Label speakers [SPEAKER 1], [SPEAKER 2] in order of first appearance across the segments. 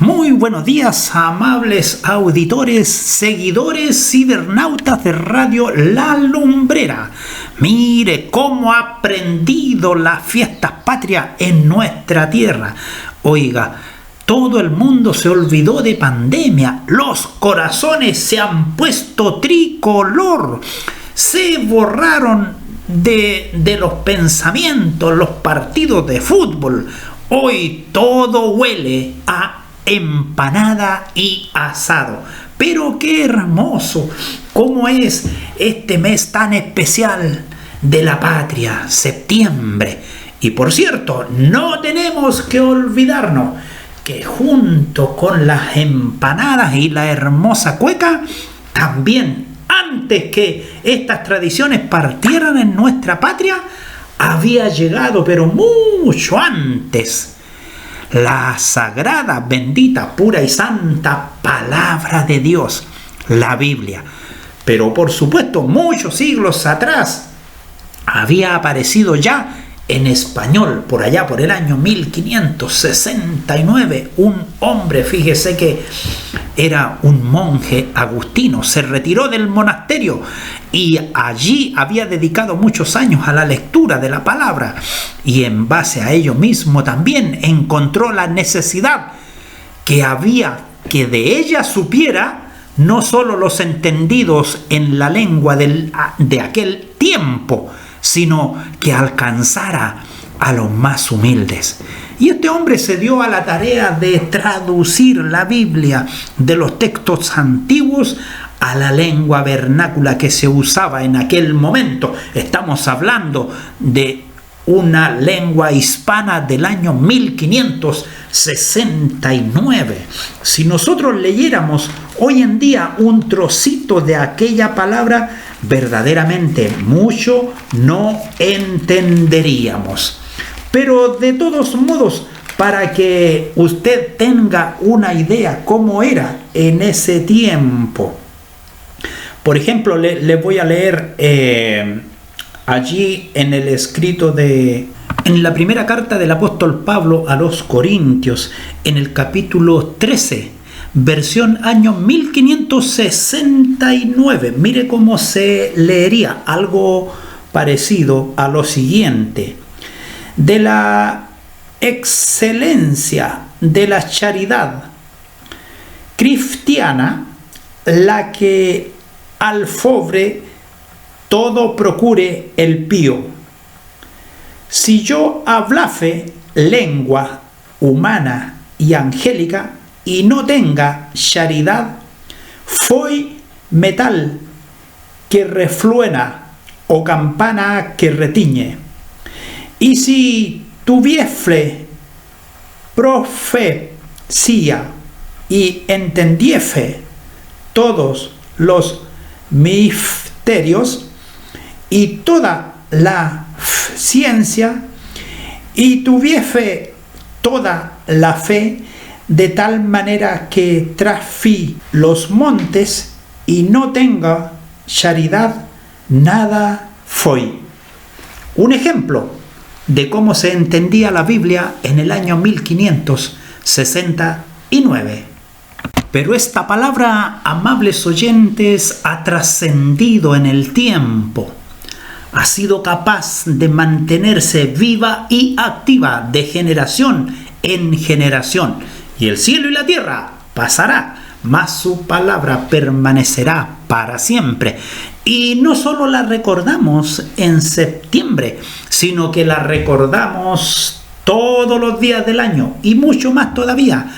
[SPEAKER 1] Muy buenos días, amables auditores, seguidores, cibernautas de Radio La Lumbrera. Mire cómo ha prendido las fiestas patrias en nuestra tierra. Oiga, todo el mundo se olvidó de pandemia. Los corazones se han puesto tricolor. Se borraron de los pensamientos los partidos de fútbol. Hoy todo huele a empanada y asado. Pero qué hermoso, cómo es este mes tan especial de la patria, septiembre. Y por cierto, no tenemos que olvidarnos que junto con las empanadas y la hermosa cueca, también antes que estas tradiciones partieran en nuestra patria, había llegado, pero mucho antes, la sagrada, bendita, pura y santa palabra de Dios, la Biblia. Pero por supuesto, muchos siglos atrás, había aparecido ya en español, por allá por el año 1569, un hombre, fíjese que era un monje agustino, se retiró del monasterio y allí había dedicado muchos años a la lectura de la palabra, y en base a ello mismo también encontró la necesidad que había que de ella supiera no solo los entendidos en la lengua de aquel tiempo, sino que alcanzara a los más humildes. Y este hombre se dio a la tarea de traducir la Biblia de los textos antiguos a la lengua vernácula que se usaba en aquel momento. Estamos hablando de una lengua hispana del año 1569. Si nosotros leyéramos hoy en día un trocito de aquella palabra, verdaderamente mucho no entenderíamos. Pero de todos modos, para que usted tenga una idea cómo era en ese tiempo, por ejemplo, le voy a leer allí en el escrito en la primera carta del apóstol Pablo a los Corintios, en el capítulo 13, versión año 1569. Mire cómo se leería algo parecido a lo siguiente: de la excelencia de la caridad cristiana, la que al pobre todo procure el pío. Si yo hablase lengua humana y angélica y no tenga caridad, soy metal que refluena o campana que retiñe. Y si tuviese profecía y entendiese todos los misterios y toda la ciencia, y tuviese toda la fe, de tal manera que trasfí los montes y no tenga caridad, nada soy. Un ejemplo de cómo se entendía la Biblia en el año 1569. Pero esta palabra, amables oyentes, ha trascendido en el tiempo. Ha sido capaz de mantenerse viva y activa de generación en generación. Y el cielo y la tierra pasará, mas su palabra permanecerá para siempre. Y no solo la recordamos en septiembre, sino que la recordamos todos los días del año y mucho más todavía.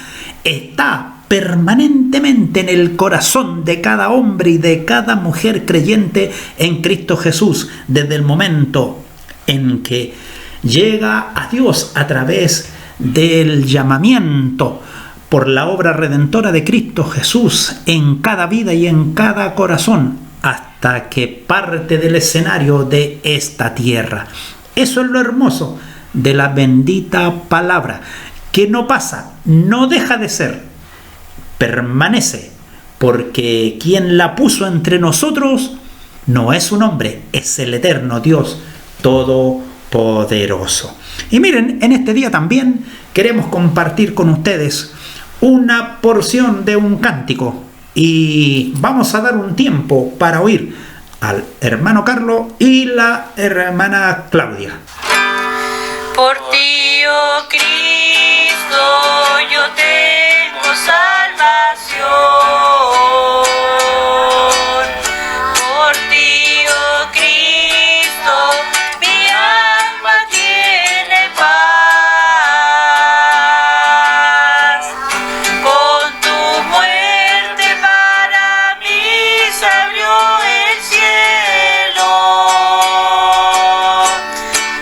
[SPEAKER 1] Está permanentemente en el corazón de cada hombre y de cada mujer creyente en Cristo Jesús, desde el momento en que llega a Dios a través del llamamiento por la obra redentora de Cristo Jesús en cada vida y en cada corazón, hasta que parte del escenario de esta tierra. Eso es lo hermoso de la bendita palabra, que no pasa, no deja de ser, permanece, porque quien la puso entre nosotros no es un hombre, es el eterno Dios todopoderoso. Y miren, en este día también queremos compartir con ustedes una porción de un cántico y vamos a dar un tiempo para oír al hermano Carlos y la hermana Claudia.
[SPEAKER 2] Por ti, oh Cristo, yo tengo salvación. Por ti, oh Cristo, mi alma tiene paz. Con tu muerte para mí se abrió el cielo.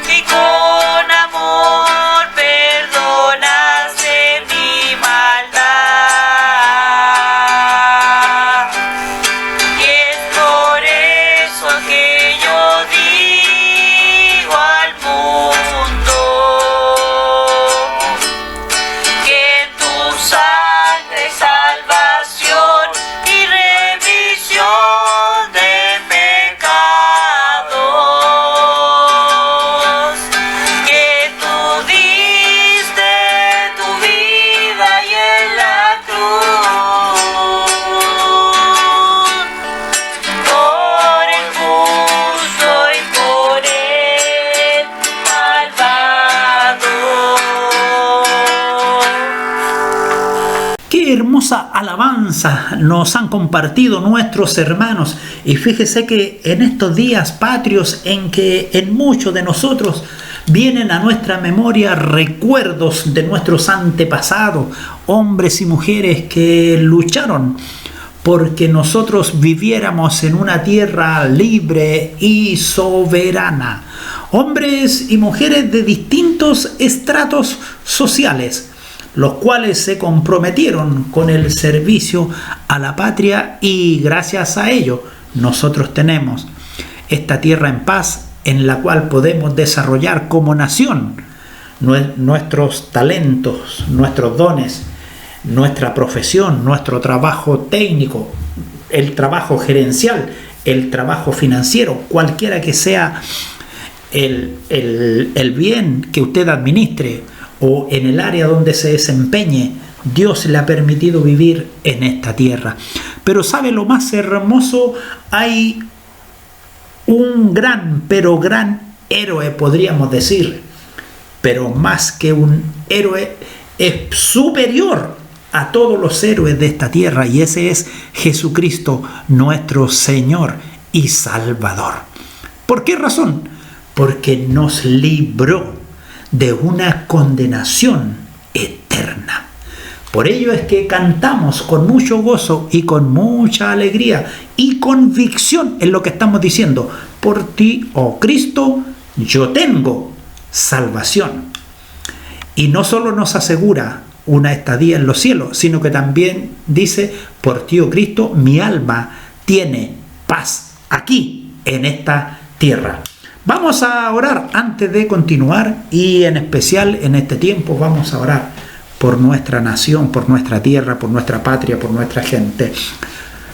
[SPEAKER 2] Y con amor perdonaste mi maldad. Y es por eso que yo digo al mundo que en tu sangre salvación y remisión de pecados, que tú diste tu vida y en la cruz por el justo y por el malvado.
[SPEAKER 1] Qué hermosa alabanza nos han compartido nuestros hermanos. Y fíjese que en estos días patrios en que en muchos de nosotros vienen a nuestra memoria recuerdos de nuestros antepasados, hombres y mujeres que lucharon porque nosotros viviéramos en una tierra libre y soberana. Hombres y mujeres de distintos estratos sociales, los cuales se comprometieron con el servicio a la patria y gracias a ello nosotros tenemos esta tierra en paz en la cual podemos desarrollar como nación nuestros talentos, nuestros dones, nuestra profesión, nuestro trabajo técnico, el trabajo gerencial, el trabajo financiero, cualquiera que sea el bien que usted administre o en el área donde se desempeñe, Dios le ha permitido vivir en esta tierra. Pero ¿sabe lo más hermoso? Hay un gran, pero gran héroe, podríamos decir, pero más que un héroe, es superior a todos los héroes de esta tierra, y ese es Jesucristo, nuestro Señor y Salvador. ¿Por qué razón? Porque nos libró de una condenación eterna. Por ello es que cantamos con mucho gozo y con mucha alegría y convicción en lo que estamos diciendo. Por ti, oh Cristo, yo tengo salvación. Y no solo nos asegura una estadía en los cielos, sino que también dice, por ti, oh Cristo, mi alma tiene paz aquí en esta tierra. Vamos a orar antes de continuar, y en especial en este tiempo vamos a orar por nuestra nación, por nuestra tierra, por nuestra patria, por nuestra gente.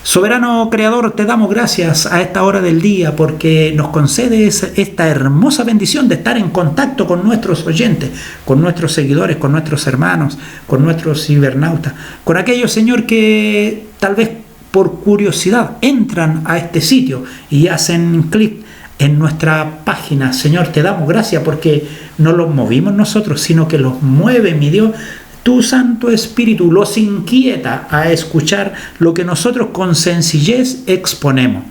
[SPEAKER 1] Soberano Creador, te damos gracias a esta hora del día porque nos concedes esta hermosa bendición de estar en contacto con nuestros oyentes, con nuestros seguidores, con nuestros hermanos, con nuestros cibernautas, con aquellos, Señor, que tal vez por curiosidad entran a este sitio y hacen clic en nuestra página. Señor, te damos gracias porque no los movimos nosotros, sino que los mueve, mi Dios, tu Santo Espíritu, los inquieta a escuchar lo que nosotros con sencillez exponemos.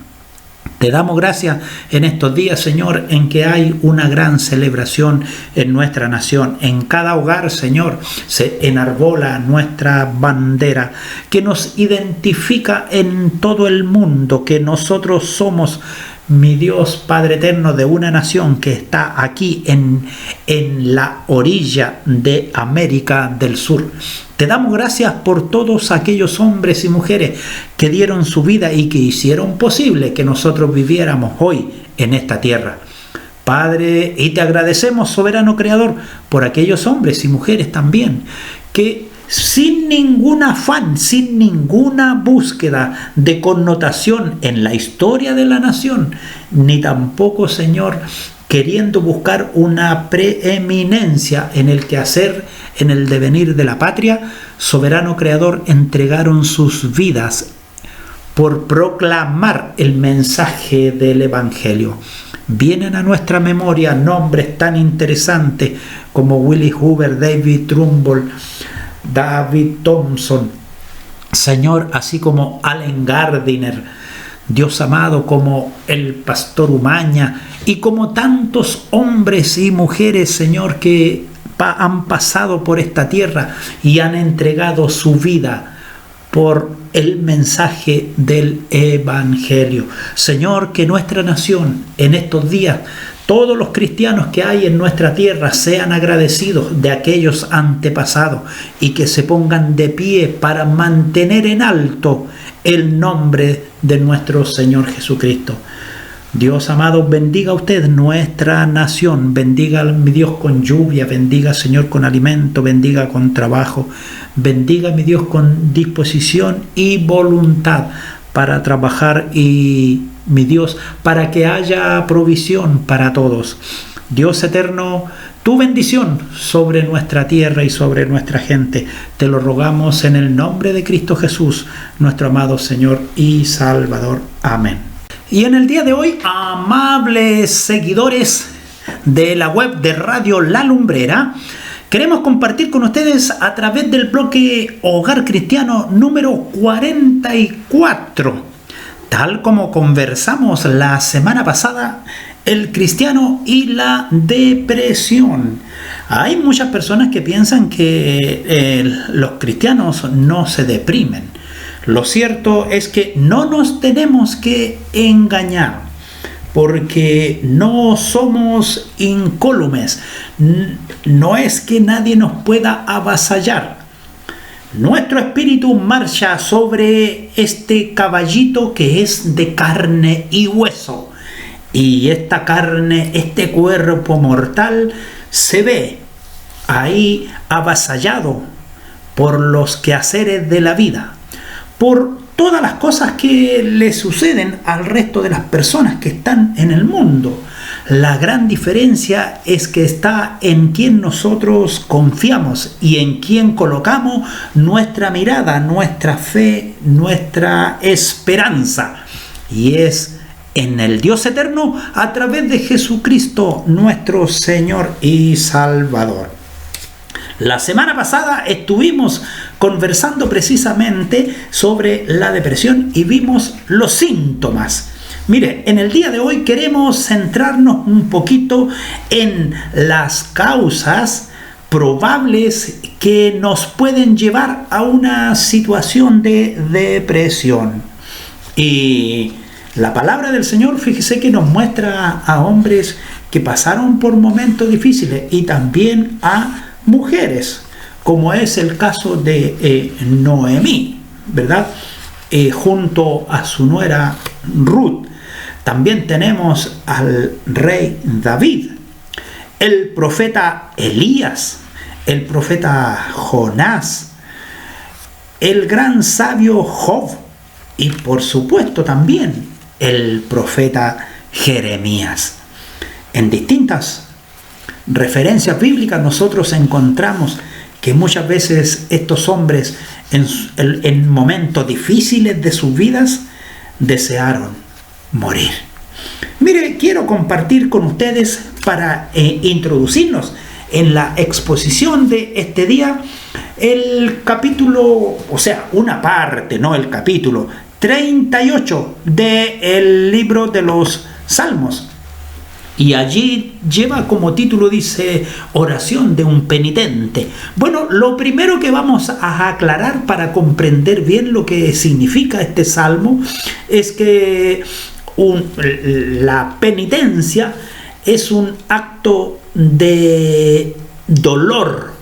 [SPEAKER 1] Te damos gracias en estos días, Señor, en que hay una gran celebración en nuestra nación. En cada hogar, Señor, se enarbola nuestra bandera que nos identifica en todo el mundo, que nosotros somos, mi Dios Padre eterno, de una nación que está aquí en la orilla de América del Sur. Te damos gracias por todos aquellos hombres y mujeres que dieron su vida y que hicieron posible que nosotros viviéramos hoy en esta tierra. Padre, y te agradecemos, soberano Creador, por aquellos hombres y mujeres también que sin ningún afán, sin ninguna búsqueda de connotación en la historia de la nación, ni tampoco, Señor, queriendo buscar una preeminencia en el quehacer en el devenir de la patria, soberano creador, entregaron sus vidas por proclamar el mensaje del Evangelio. Vienen a nuestra memoria nombres tan interesantes como Willie Hoover, David Trumbull, David Thompson, Señor, así como Allen Gardiner, Dios amado, como el pastor Umaña y como tantos hombres y mujeres, Señor, que han pasado por esta tierra y han entregado su vida por el mensaje del Evangelio. Señor, que nuestra nación en estos días, todos los cristianos que hay en nuestra tierra sean agradecidos de aquellos antepasados y que se pongan de pie para mantener en alto el nombre de nuestro Señor Jesucristo. Dios amado, bendiga usted nuestra nación, bendiga mi Dios con lluvia, bendiga Señor con alimento, bendiga con trabajo, bendiga mi Dios con disposición y voluntad para trabajar y mi Dios para que haya provisión para todos. Dios eterno, tu bendición sobre nuestra tierra y sobre nuestra gente, te lo rogamos en el nombre de Cristo Jesús, nuestro amado Señor y Salvador. Amén. Y en el día de hoy, amables seguidores de la web de Radio La Lumbrera, queremos compartir con ustedes a través del bloque Hogar Cristiano número 44. Tal como conversamos la semana pasada, el cristiano y la depresión. Hay muchas personas que piensan que los cristianos no se deprimen. Lo cierto es que no nos tenemos que engañar, porque no somos incólumes. No es que nadie nos pueda avasallar. Nuestro espíritu marcha sobre este caballito que es de carne y hueso. Y esta carne, este cuerpo mortal, se ve ahí avasallado por los quehaceres de la vida, por todas las cosas que le suceden al resto de las personas que están en el mundo. La gran diferencia es que está en quien nosotros confiamos y en quien colocamos nuestra mirada, nuestra fe, nuestra esperanza. Y es en el Dios eterno a través de Jesucristo, nuestro Señor y Salvador. La semana pasada estuvimos conversando precisamente sobre la depresión y vimos los síntomas. Mire, en el día de hoy queremos centrarnos un poquito en las causas probables que nos pueden llevar a una situación de depresión. Y la palabra del Señor, fíjese que nos muestra a hombres que pasaron por momentos difíciles y también a mujeres, como es el caso de Noemí, ¿verdad? Junto a su nuera Ruth. También tenemos al rey David, el profeta Elías, el profeta Jonás, el gran sabio Job y por supuesto también el profeta Jeremías. En distintas referencias bíblicas nosotros encontramos que muchas veces estos hombres en momentos difíciles de sus vidas desearon morir. Mire, quiero compartir con ustedes para introducirnos en la exposición de este día el capítulo, o sea, una parte, no el capítulo 38 del libro de los Salmos. Y allí lleva como título, dice, oración de un penitente. Bueno, lo primero que vamos a aclarar para comprender bien lo que significa este salmo es que la penitencia es un acto de dolor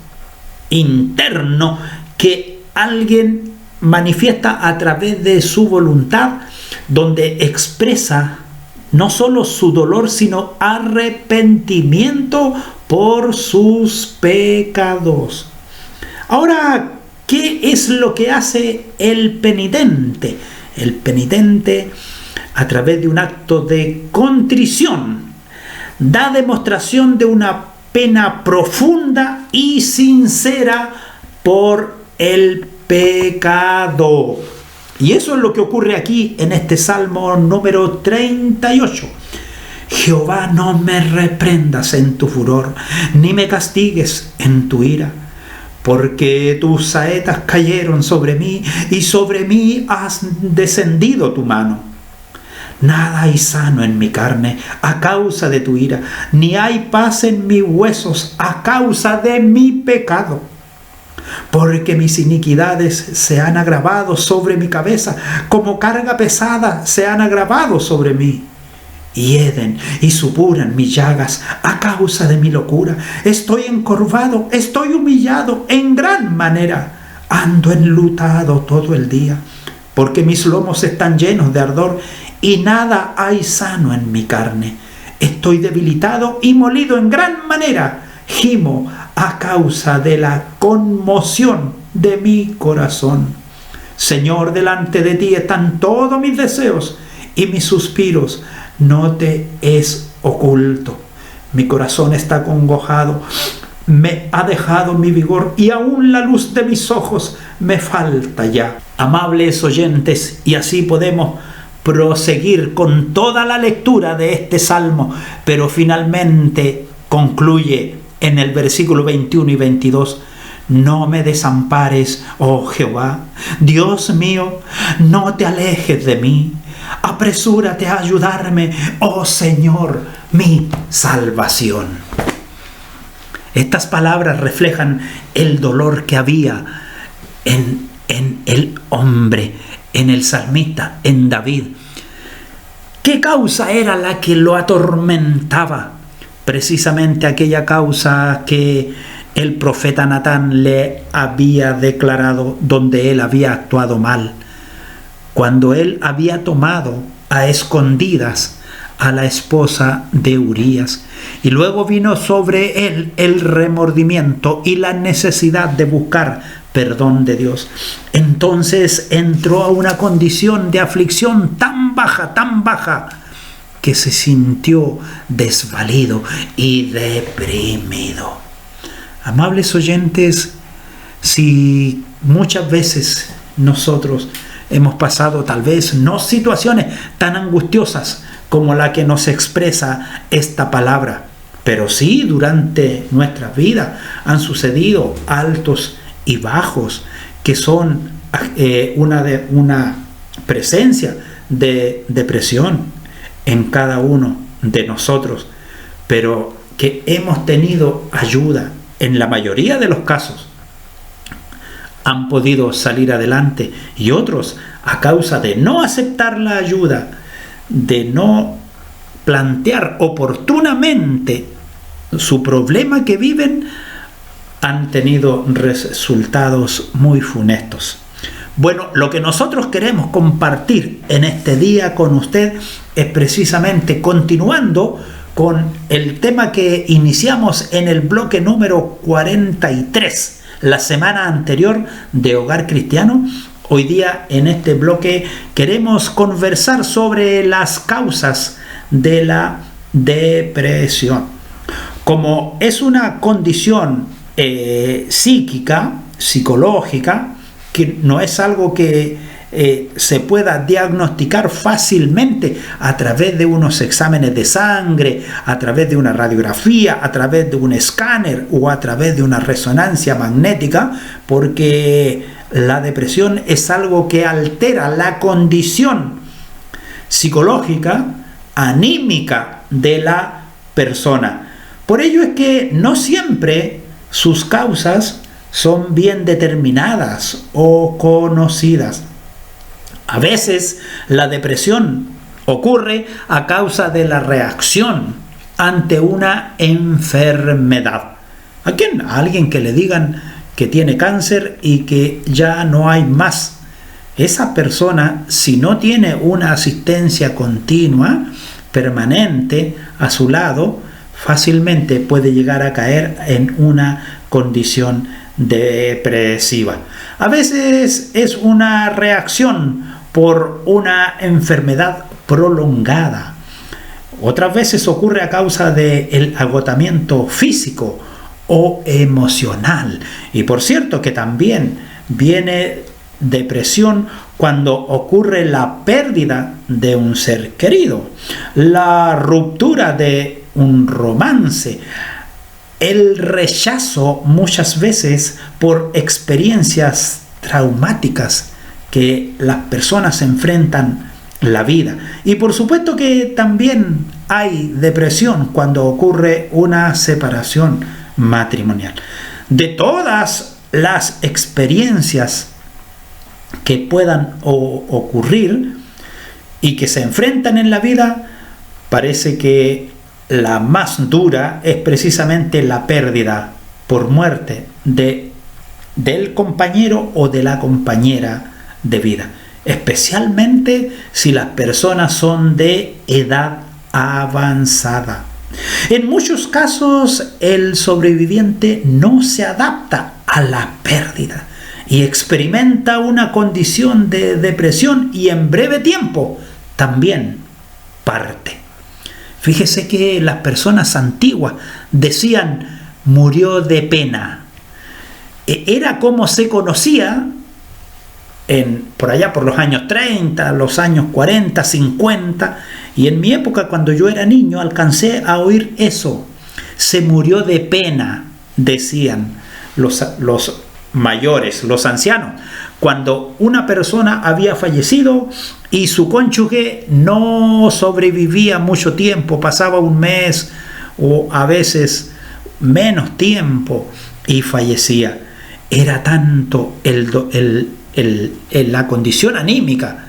[SPEAKER 1] interno que alguien manifiesta a través de su voluntad, donde expresa no solo su dolor, sino arrepentimiento por sus pecados. Ahora, ¿qué es lo que hace el penitente? El penitente, a través de un acto de contrición, da demostración de una pena profunda y sincera por el pecado. Y eso es lo que ocurre aquí en este Salmo número 38. Jehová, no me reprendas en tu furor, ni me castigues en tu ira, porque tus saetas cayeron sobre mí, y sobre mí has descendido tu mano. Nada hay sano en mi carne a causa de tu ira, ni hay paz en mis huesos a causa de mi pecado. Porque mis iniquidades se han agravado sobre mi cabeza, como carga pesada se han agravado sobre mí. Hieden y supuran mis llagas a causa de mi locura. Estoy encorvado, estoy humillado en gran manera. Ando enlutado todo el día, porque mis lomos están llenos de ardor y nada hay sano en mi carne. Estoy debilitado y molido en gran manera. Gimo a causa de la conmoción de mi corazón. Señor, delante de ti están todos mis deseos y mis suspiros no te es oculto. Mi corazón está acongojado, me ha dejado mi vigor y aún la luz de mis ojos me falta ya. Amables oyentes, y así podemos proseguir con toda la lectura de este salmo, pero finalmente concluye en el versículo 21 y 22. No me desampares, oh Jehová, Dios mío, no te alejes de mí. Apresúrate a ayudarme, oh Señor, mi salvación. Estas palabras reflejan el dolor que había en el hombre, en el salmista, en David. ¿Qué causa era la que lo atormentaba? Precisamente aquella causa que el profeta Natán le había declarado, donde él había actuado mal, cuando él había tomado a escondidas a la esposa de Urías, y luego vino sobre él el remordimiento y la necesidad de buscar perdón de Dios. Entonces entró a una condición de aflicción tan baja, que se sintió desvalido y deprimido. Amables oyentes, si muchas veces nosotros hemos pasado tal vez no situaciones tan angustiosas como la que nos expresa esta palabra, pero sí durante nuestras vidas han sucedido altos y bajos que son una presencia de depresión en cada uno de nosotros, pero que hemos tenido ayuda. En la mayoría de los casos han podido salir adelante, y otros, a causa de no aceptar la ayuda, de no plantear oportunamente su problema que viven, han tenido resultados muy funestos. Bueno, lo que nosotros queremos compartir en este día con usted es precisamente continuando con el tema que iniciamos en el bloque número 43, la semana anterior de Hogar Cristiano. Hoy día en este bloque queremos conversar sobre las causas de la depresión. Como es una condición psíquica, psicológica, que no es algo que se pueda diagnosticar fácilmente a través de unos exámenes de sangre, a través de una radiografía, a través de un escáner o a través de una resonancia magnética, porque la depresión es algo que altera la condición psicológica, anímica de la persona. Por ello es que no siempre sus causas son bien determinadas o conocidas. A veces la depresión ocurre a causa de la reacción ante una enfermedad. ¿A quién? A alguien que le digan que tiene cáncer y que ya no hay más. Esa persona, si no tiene una asistencia continua, permanente a su lado, fácilmente puede llegar a caer en una condición depresiva. A veces es una reacción por una enfermedad prolongada Otras veces ocurre a causa del agotamiento físico o emocional. Y por cierto que también viene depresión cuando ocurre la pérdida de un ser querido, la ruptura de un romance, el rechazo muchas veces por experiencias traumáticas que las personas enfrentan en la vida. Y por supuesto que también hay depresión cuando ocurre una separación matrimonial. De todas las experiencias que puedan ocurrir y que se enfrentan en la vida, parece que la más dura es precisamente la pérdida por muerte del compañero o de la compañera de vida, especialmente si las personas son de edad avanzada. En muchos casos el sobreviviente no se adapta a la pérdida y experimenta una condición de depresión y en breve tiempo también parte. Fíjese que las personas antiguas decían murió de pena. Era como se conocía por allá por los años 30, los años 40, 50, y en mi época cuando yo era niño alcancé a oír eso. Se murió de pena, decían los mayores, los ancianos, cuando una persona había fallecido y su cónyuge no sobrevivía mucho tiempo, pasaba un mes o a veces menos tiempo y fallecía. Era tanto la condición anímica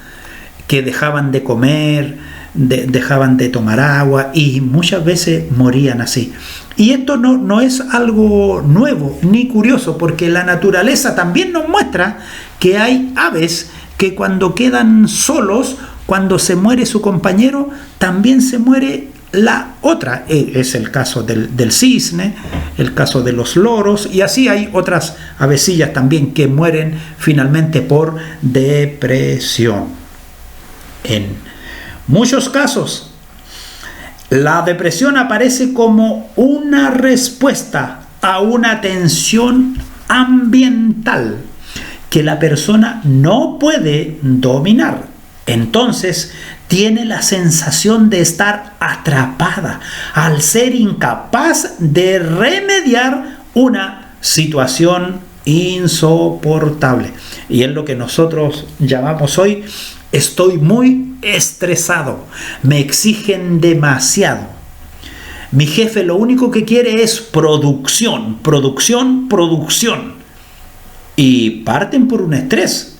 [SPEAKER 1] que dejaban de comer, dejaban de tomar agua y muchas veces morían así. Y esto no es algo nuevo ni curioso, porque la naturaleza también nos muestra que hay aves que cuando quedan solos, cuando se muere su compañero, también se muere la otra. Es el caso del cisne, el caso de los loros, y así hay otras avecillas también que mueren finalmente por depresión. En muchos casos, la depresión aparece como una respuesta a una tensión ambiental que la persona no puede dominar. Entonces, tiene la sensación de estar atrapada al ser incapaz de remediar una situación insoportable. Y es lo que nosotros llamamos hoy: estoy muy estresado, me exigen demasiado. Mi jefe lo único que quiere es producción, producción, producción. Y parten por un estrés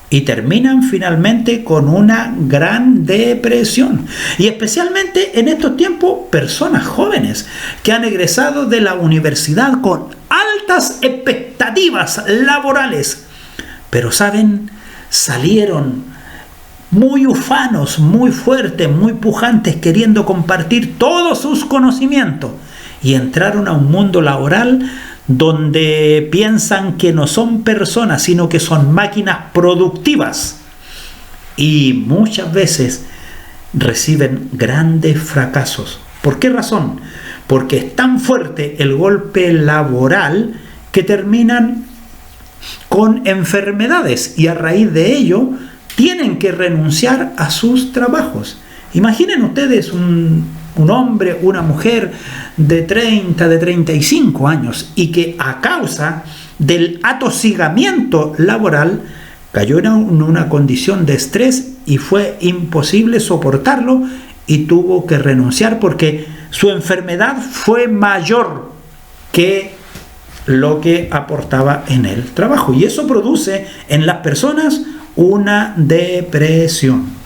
[SPEAKER 1] y terminan finalmente con una gran depresión. Y especialmente en estos tiempos, personas jóvenes que han egresado de la universidad con altas expectativas laborales, pero saben, salieron muy ufanos, muy fuertes, muy pujantes, queriendo compartir todos sus conocimientos, y entraron a un mundo laboral donde piensan que no son personas, sino que son máquinas productivas, y muchas veces reciben grandes fracasos. ¿Por qué razón? Porque es tan fuerte el golpe laboral que terminan con enfermedades, y a raíz de ello tienen que renunciar a sus trabajos. Imaginen ustedes un hombre, una mujer de 30, de 35 años, y que a causa del atosigamiento laboral cayó en una condición de estrés y fue imposible soportarlo y tuvo que renunciar porque su enfermedad fue mayor que lo que aportaba en el trabajo, y eso produce en las personas una depresión.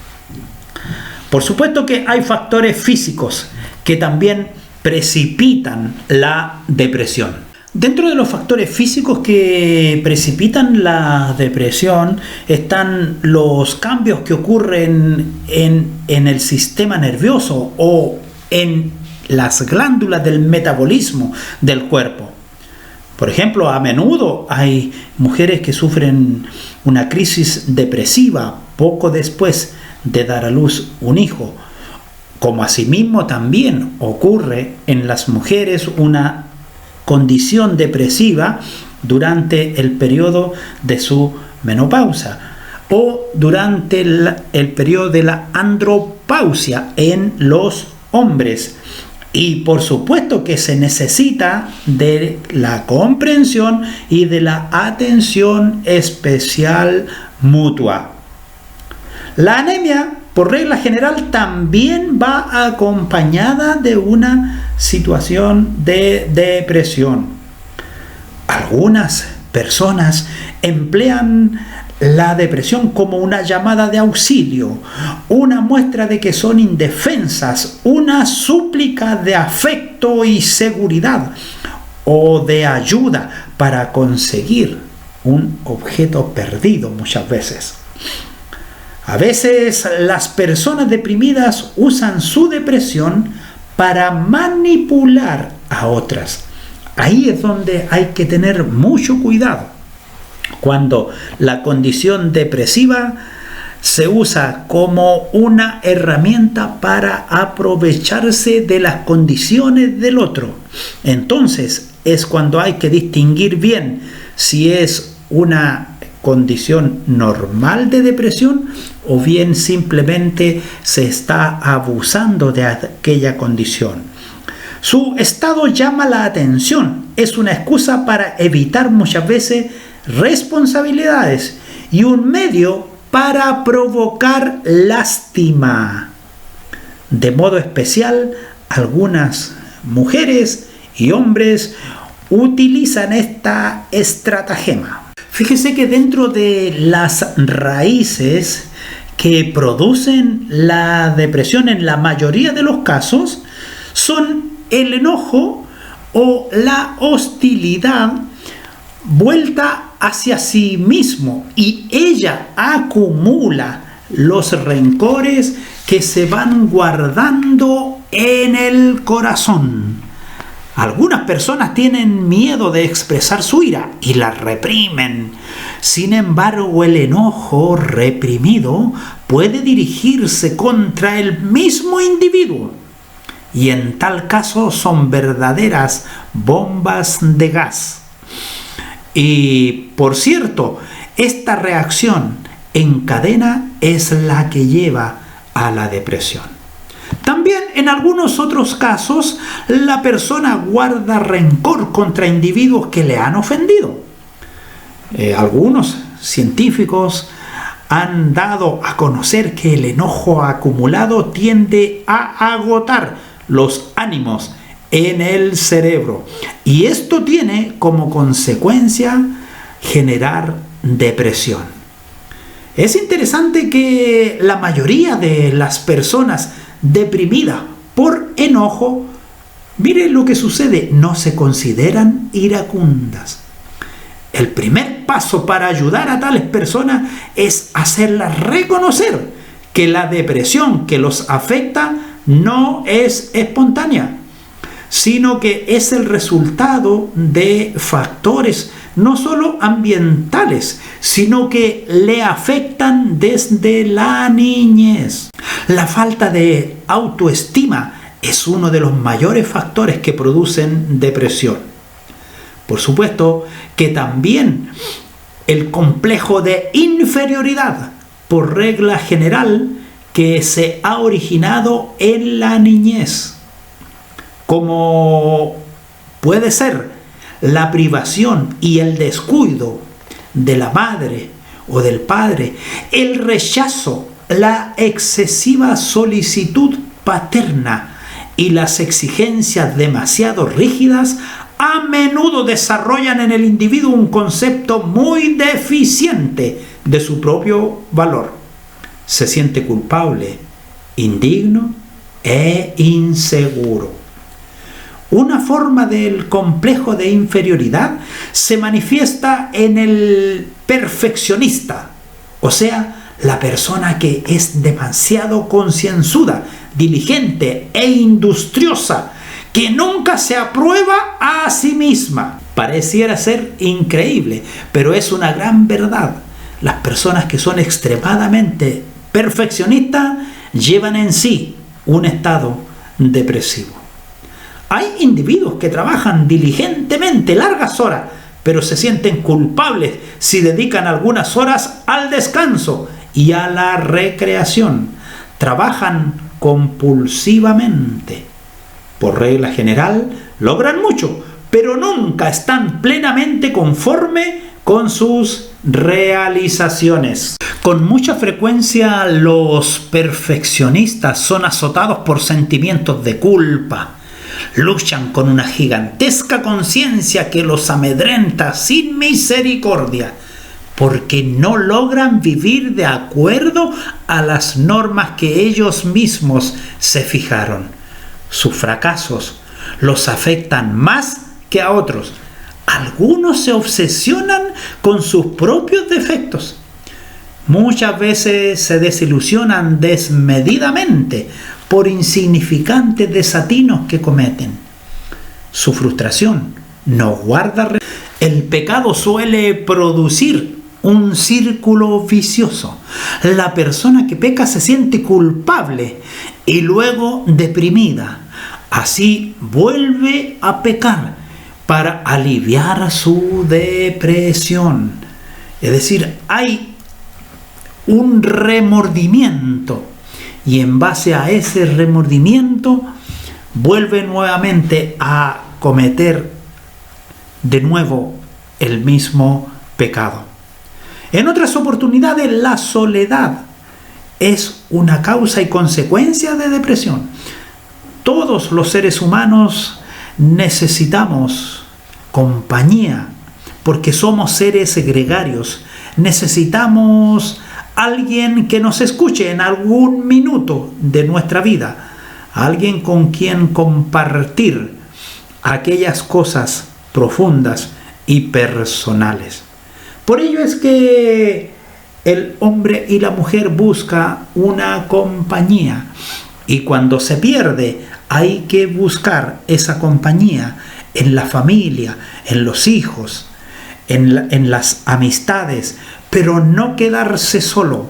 [SPEAKER 1] Por supuesto que hay factores físicos que también precipitan la depresión. Dentro de los factores físicos que precipitan la depresión están los cambios que ocurren en el sistema nervioso o en las glándulas del metabolismo del cuerpo. Por ejemplo, a menudo hay mujeres que sufren una crisis depresiva poco después de dar a luz un hijo, como asimismo también ocurre en las mujeres una condición depresiva durante el periodo de su menopausia o durante el periodo de la andropausia en los hombres. Y por supuesto que se necesita de la comprensión y de la atención especial mutua. La anemia, por regla general, también va acompañada de una situación de depresión. Algunas personas emplean la depresión como una llamada de auxilio, una muestra de que son indefensas, una súplica de afecto y seguridad o de ayuda para conseguir un objeto perdido muchas veces. A veces las personas deprimidas usan su depresión para manipular a otras. Ahí es donde hay que tener mucho cuidado. Cuando la condición depresiva se usa como una herramienta para aprovecharse de las condiciones del otro, entonces es cuando hay que distinguir bien si es una condición normal de depresión o bien simplemente se está abusando de aquella condición. Su estado llama la atención, es una excusa para evitar muchas veces responsabilidades y un medio para provocar lástima. De modo especial, algunas mujeres y hombres utilizan esta estratagema. Fíjese que dentro de las raíces que producen la depresión en la mayoría de los casos son el enojo o la hostilidad vuelta hacia sí mismo, y ella acumula los rencores que se van guardando en el corazón. Algunas personas tienen miedo de expresar su ira y la reprimen. Sin embargo, el enojo reprimido puede dirigirse contra el mismo individuo, y en tal caso son verdaderas bombas de gas. Y por cierto, esta reacción en cadena es la que lleva a la depresión. También en algunos otros casos, la persona guarda rencor contra individuos que le han ofendido. Algunos científicos han dado a conocer que el enojo acumulado tiende a agotar los ánimos en el cerebro, y esto tiene como consecuencia generar depresión. Es interesante que la mayoría de las personas deprimidas por enojo, mire lo que sucede, no se consideran iracundas. El primer paso para ayudar a tales personas es hacerlas reconocer que la depresión que los afecta no es espontánea, sino que es el resultado de factores no solo ambientales, sino que le afectan desde la niñez. La falta de autoestima es uno de los mayores factores que producen depresión. Por supuesto que también el complejo de inferioridad, por regla general, que se ha originado en la niñez, como puede ser la privación y el descuido de la madre o del padre, el rechazo, la excesiva solicitud paterna y las exigencias demasiado rígidas, a menudo desarrollan en el individuo un concepto muy deficiente de su propio valor. Se siente culpable, indigno e inseguro. Una forma del complejo de inferioridad se manifiesta en el perfeccionista, o sea, la persona que es demasiado concienzuda, diligente e industriosa, que nunca se aprueba a sí misma. Pareciera ser increíble, pero es una gran verdad. Las personas que son extremadamente perfeccionistas llevan en sí un estado depresivo. Hay individuos que trabajan diligentemente largas horas, pero se sienten culpables si dedican algunas horas al descanso y a la recreación. Trabajan compulsivamente. Por regla general, logran mucho, pero nunca están plenamente conformes con sus realizaciones. Con mucha frecuencia los perfeccionistas son azotados por sentimientos de culpa. Luchan con una gigantesca conciencia que los amedrenta sin misericordia, porque no logran vivir de acuerdo a las normas que ellos mismos se fijaron. Sus fracasos los afectan más que a otros. Algunos se obsesionan con sus propios defectos. Muchas veces se desilusionan desmedidamente por insignificantes desatinos que cometen. Su frustración no guarda. El pecado suele producir un círculo vicioso. La persona que peca se siente culpable y luego deprimida. Así vuelve a pecar para aliviar su depresión. Es decir, hay un remordimiento y en base a ese remordimiento vuelve nuevamente a cometer de nuevo el mismo pecado. En otras oportunidades, la soledad es una causa y consecuencia de depresión. Todos los seres humanos necesitamos compañía porque somos seres gregarios. Necesitamos alguien que nos escuche en algún minuto de nuestra vida, alguien con quien compartir aquellas cosas profundas y personales. Por ello es que el hombre y la mujer buscan una compañía, y cuando se pierde hay que buscar esa compañía en la familia, en los hijos, en las amistades, pero no quedarse solo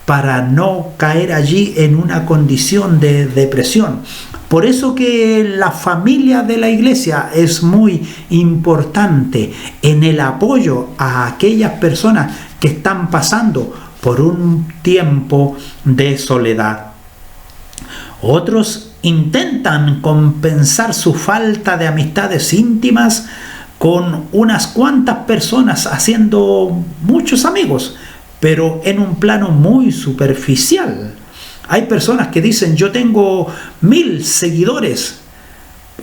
[SPEAKER 1] para no caer allí en una condición de depresión. Por eso que la familia de la iglesia es muy importante en el apoyo a aquellas personas que están pasando por un tiempo de soledad. Otros intentan compensar su falta de amistades íntimas con unas cuantas personas haciendo muchos amigos, pero en un plano muy superficial. Hay personas que dicen: yo tengo 1000 seguidores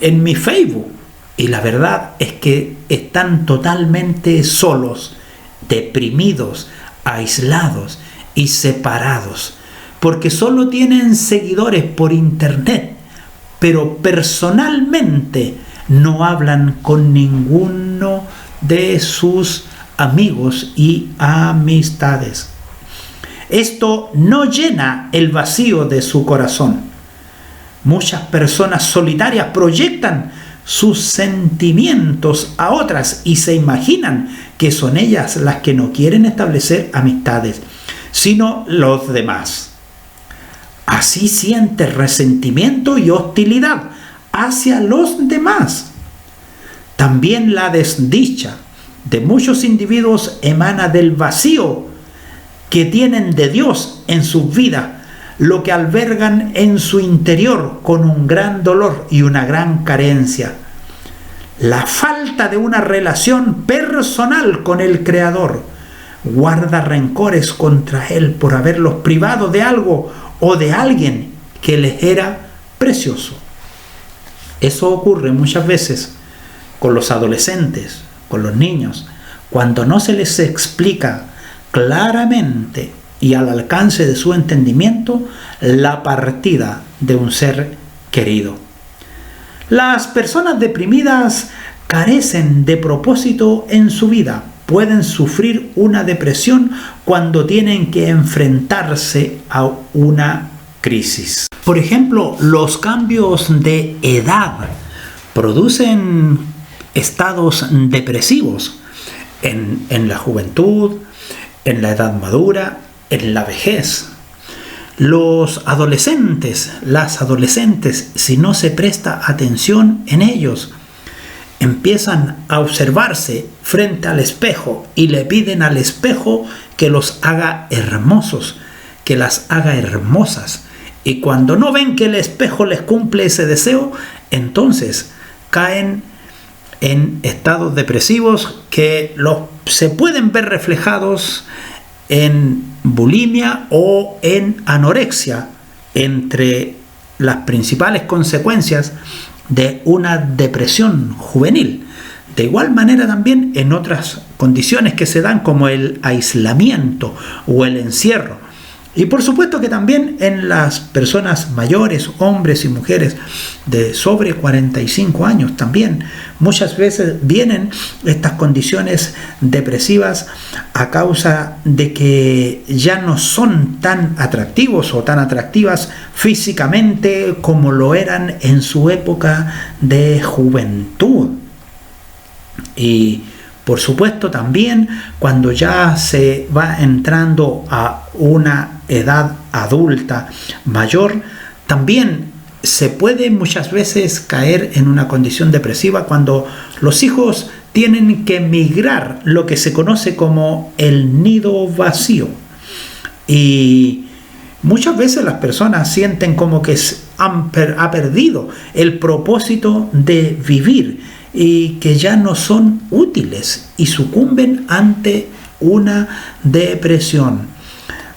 [SPEAKER 1] en mi Facebook, y la verdad es que están totalmente solos, deprimidos, aislados y separados, porque solo tienen seguidores por internet, pero personalmente no hablan con ninguno de sus amigos y amistades. Esto no llena el vacío de su corazón. Muchas personas solitarias proyectan sus sentimientos a otras y se imaginan que son ellas las que no quieren establecer amistades, sino los demás. Así siente resentimiento y hostilidad hacia los demás. También la desdicha de muchos individuos emana del vacío que tienen de Dios en sus vidas, lo que albergan en su interior con un gran dolor y una gran carencia. La falta de una relación personal con el Creador guarda rencores contra Él por haberlos privado de algo o de alguien que les era precioso. Eso ocurre muchas veces con los adolescentes, con los niños, cuando no se les explica claramente y al alcance de su entendimiento la partida de un ser querido. Las personas deprimidas carecen de propósito en su vida. Pueden sufrir una depresión cuando tienen que enfrentarse a una crisis. Por ejemplo, los cambios de edad producen estados depresivos en la juventud, en la edad madura, en la vejez. Los adolescentes, las adolescentes, si no se presta atención en ellos, empiezan a observarse frente al espejo y le piden al espejo que los haga hermosos, que las haga hermosas. Y cuando no ven que el espejo les cumple ese deseo, entonces caen en estados depresivos que se pueden ver reflejados en bulimia o en anorexia, entre las principales consecuencias de una depresión juvenil. De igual manera también en otras condiciones que se dan, como el aislamiento o el encierro. Y por supuesto que también en las personas mayores, hombres y mujeres de sobre 45 años también muchas veces vienen estas condiciones depresivas a causa de que ya no son tan atractivos o tan atractivas físicamente como lo eran en su época de juventud. Y por supuesto también cuando ya se va entrando a una edad adulta mayor, también se puede muchas veces caer en una condición depresiva cuando los hijos tienen que migrar, lo que se conoce como el nido vacío. Y muchas veces las personas sienten como que ha perdido el propósito de vivir y que ya no son útiles y sucumben ante una depresión.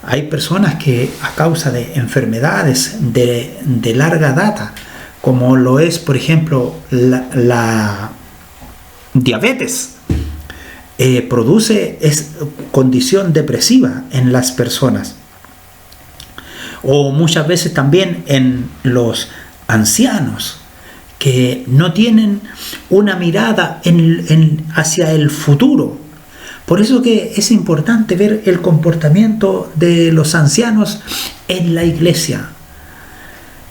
[SPEAKER 1] Hay personas que a causa de enfermedades de larga data, como lo es por ejemplo la diabetes, produce condición depresiva en las personas. O muchas veces también en los ancianos, que no tienen una mirada hacia el futuro. Por eso que es importante ver el comportamiento de los ancianos en la iglesia.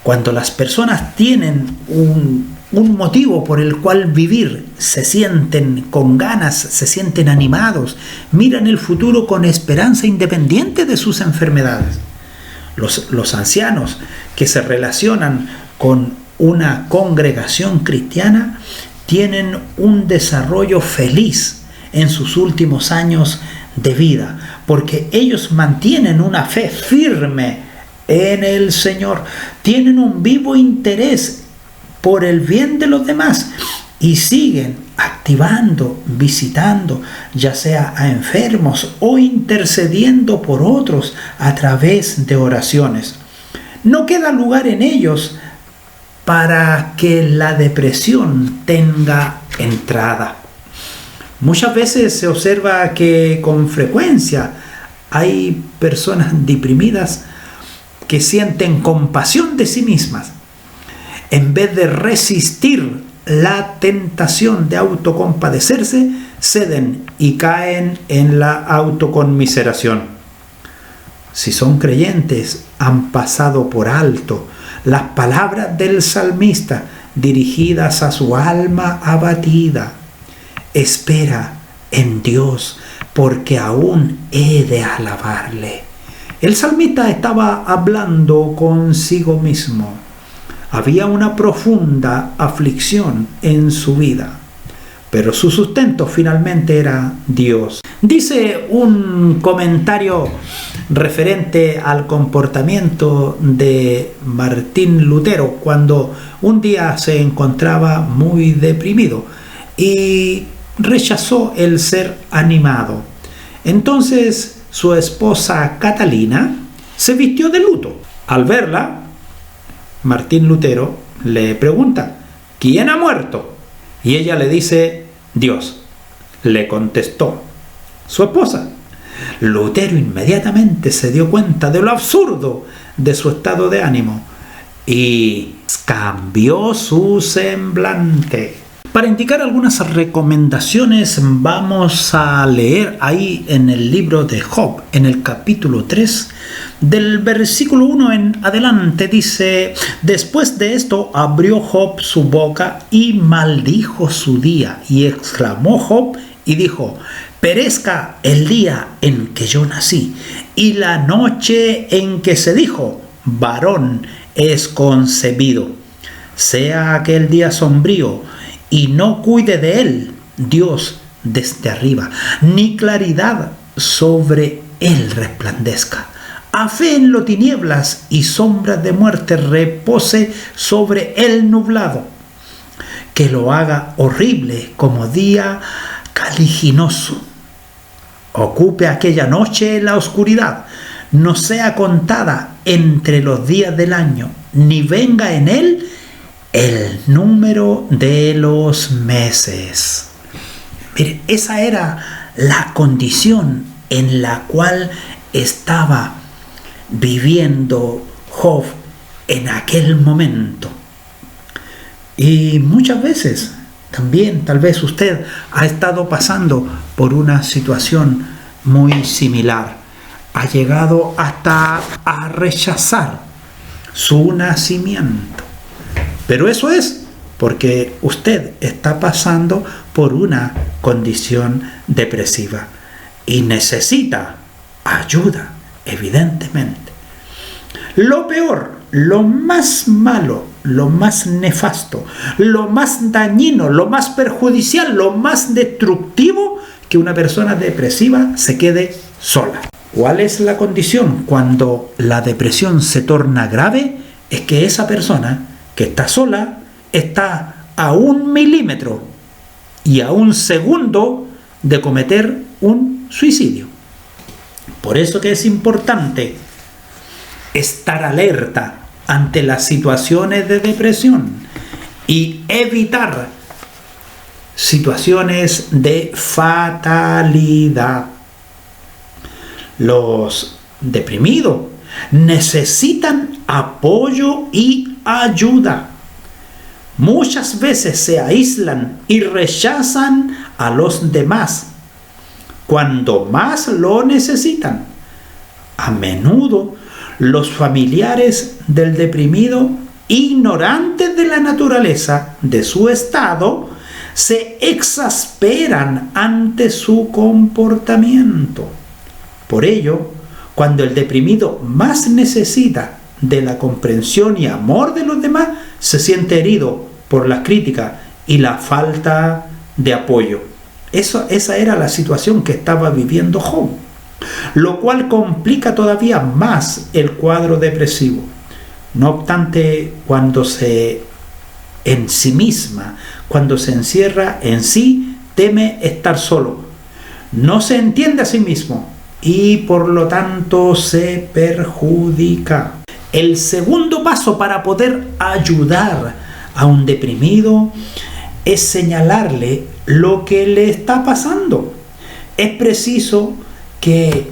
[SPEAKER 1] Cuando las personas tienen un motivo por el cual vivir, se sienten con ganas, se sienten animados, miran el futuro con esperanza independiente de sus enfermedades. Los ancianos que se relacionan con una congregación cristiana tienen un desarrollo feliz en sus últimos años de vida, porque ellos mantienen una fe firme en el Señor, tienen un vivo interés por el bien de los demás y siguen activando, visitando, ya sea a enfermos o intercediendo por otros a través de oraciones. No queda lugar en ellos para que la depresión tenga entrada. Muchas veces se observa que con frecuencia hay personas deprimidas que sienten compasión de sí mismas. En vez de resistir la tentación de autocompadecerse, ceden y caen en la autoconmiseración. Si son creyentes, han pasado por alto las palabras del salmista dirigidas a su alma abatida. Espera en Dios, porque aún he de alabarle. El salmista estaba hablando consigo mismo. Había una profunda aflicción en su vida, pero su sustento finalmente era Dios. Dice un comentario referente al comportamiento de Martín Lutero cuando un día se encontraba muy deprimido y rechazó el ser animado. Entonces su esposa Catalina se vistió de luto. Al verla, Martín Lutero le pregunta: ¿quién ha muerto? Y ella le dice: Dios. Le contestó su esposa. Lutero inmediatamente se dio cuenta de lo absurdo de su estado de ánimo y cambió su semblante. Para indicar algunas recomendaciones, vamos a leer ahí en el libro de Job, en el capítulo 3, del versículo 1 en adelante, dice: después de esto abrió Job su boca y maldijo su día, y exclamó Job y dijo: perezca el día en que yo nací y la noche en que se dijo, varón es concebido. Sea aquel día sombrío y no cuide de él Dios desde arriba, ni claridad sobre él resplandezca. Afé en lo tinieblas y sombras de muerte repose sobre el nublado. Que lo haga horrible como día caliginoso. Ocupe aquella noche en la oscuridad, no sea contada entre los días del año, ni venga en él el número de los meses. Mire, esa era la condición en la cual estaba viviendo Job en aquel momento. Y muchas veces también, tal vez usted ha estado pasando por una situación muy similar. Ha llegado hasta a rechazar su nacimiento. Pero eso es porque usted está pasando por una condición depresiva y necesita ayuda, evidentemente. Lo peor, lo más malo, lo más nefasto, lo más dañino, lo más perjudicial, lo más destructivo, que una persona depresiva se quede sola. ¿Cuál es la condición cuando la depresión se torna grave? Es que esa persona que está sola está a 1 milímetro y a 1 segundo de cometer un suicidio. Por eso que es importante estar alerta ante las situaciones de depresión y evitar situaciones de fatalidad. Los deprimidos necesitan apoyo y ayuda. Muchas veces se aíslan y rechazan a los demás cuando más lo necesitan. A menudo los familiares del deprimido, ignorantes de la naturaleza de su estado, se exasperan ante su comportamiento. Por ello, cuando el deprimido más necesita de la comprensión y amor de los demás, se siente herido por las críticas y la falta de apoyo. Esa era la situación que estaba viviendo Job, lo cual complica todavía más el cuadro depresivo. No obstante, cuando se ensimisma, cuando se encierra en sí, teme estar solo. No se entiende a sí mismo y por lo tanto se perjudica. El segundo paso para poder ayudar a un deprimido es señalarle lo que le está pasando. Es preciso que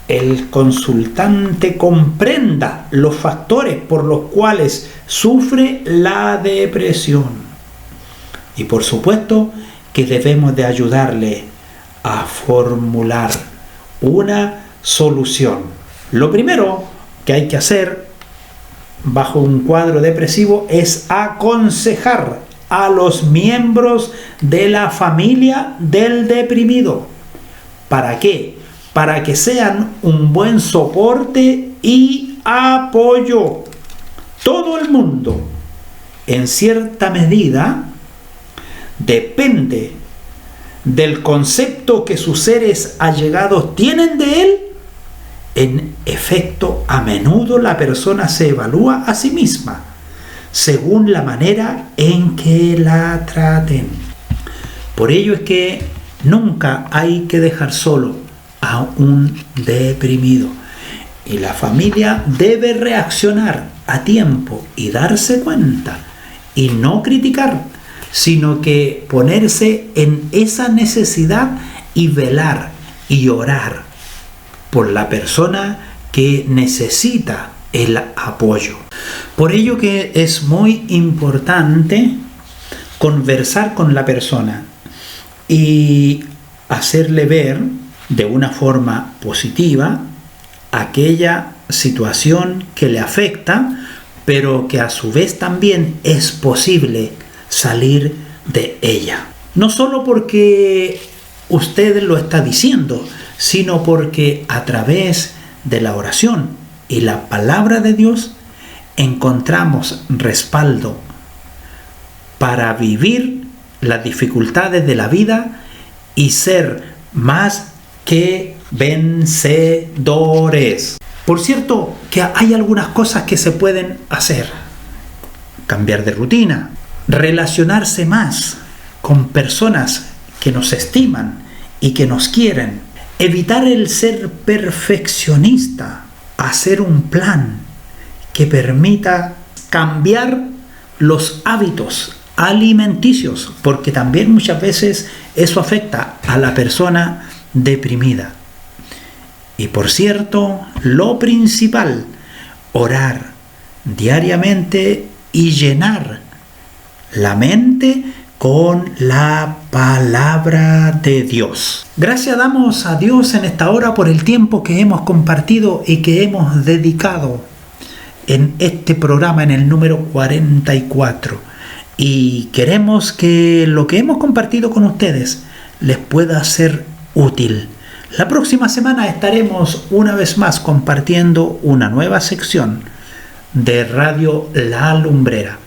[SPEAKER 1] el consultante comprenda los factores por los cuales sufre la depresión. Y por supuesto que debemos de ayudarle a formular una solución. Lo primero que hay que hacer bajo un cuadro depresivo es aconsejar a los miembros de la familia del deprimido. ¿Para qué? Para que sean un buen soporte y apoyo. Todo el mundo, en cierta medida, depende del concepto que sus seres allegados tienen de él. En efecto, a menudo la persona se evalúa a sí misma según la manera en que la traten. Por ello es que nunca hay que dejar solo a un deprimido. Y la familia debe reaccionar a tiempo y darse cuenta y no criticar, sino que ponerse en esa necesidad y velar y orar por la persona que necesita el apoyo. Por ello que es muy importante conversar con la persona y hacerle ver de una forma positiva aquella situación que le afecta, pero que a su vez también es posible salir de ella. No solo porque usted lo está diciendo, sino porque a través de la oración y la palabra de Dios encontramos respaldo para vivir las dificultades de la vida y ser más que vencedores. Por cierto, que hay algunas cosas que se pueden hacer. Cambiar de rutina, relacionarse más con personas que nos estiman y que nos quieren, evitar el ser perfeccionista, hacer un plan que permita cambiar los hábitos alimenticios, porque también muchas veces eso afecta a la persona deprimida. Y por cierto, lo principal, orar diariamente y llenar la mente con la palabra de Dios. Gracias damos a Dios en esta hora por el tiempo que hemos compartido y que hemos dedicado en este programa, en el número 44. Y queremos que lo que hemos compartido con ustedes les pueda ser útil. La próxima semana estaremos una vez más compartiendo una nueva sección de Radio La Lumbrera.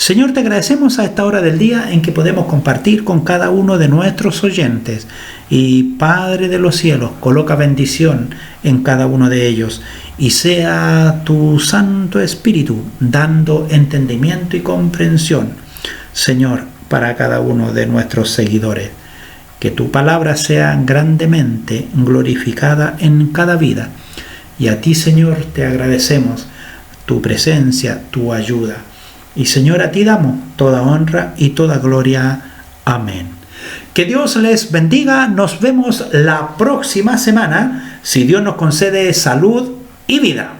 [SPEAKER 1] Señor, te agradecemos a esta hora del día en que podemos compartir con cada uno de nuestros oyentes. Y Padre de los cielos, coloca bendición en cada uno de ellos. Y sea tu Santo Espíritu dando entendimiento y comprensión, Señor, para cada uno de nuestros seguidores. Que tu palabra sea grandemente glorificada en cada vida. Y a ti, Señor, te agradecemos tu presencia, tu ayuda. Y Señor, a ti damos toda honra y toda gloria. Amén. Que Dios les bendiga. Nos vemos la próxima semana, si Dios nos concede salud y vida.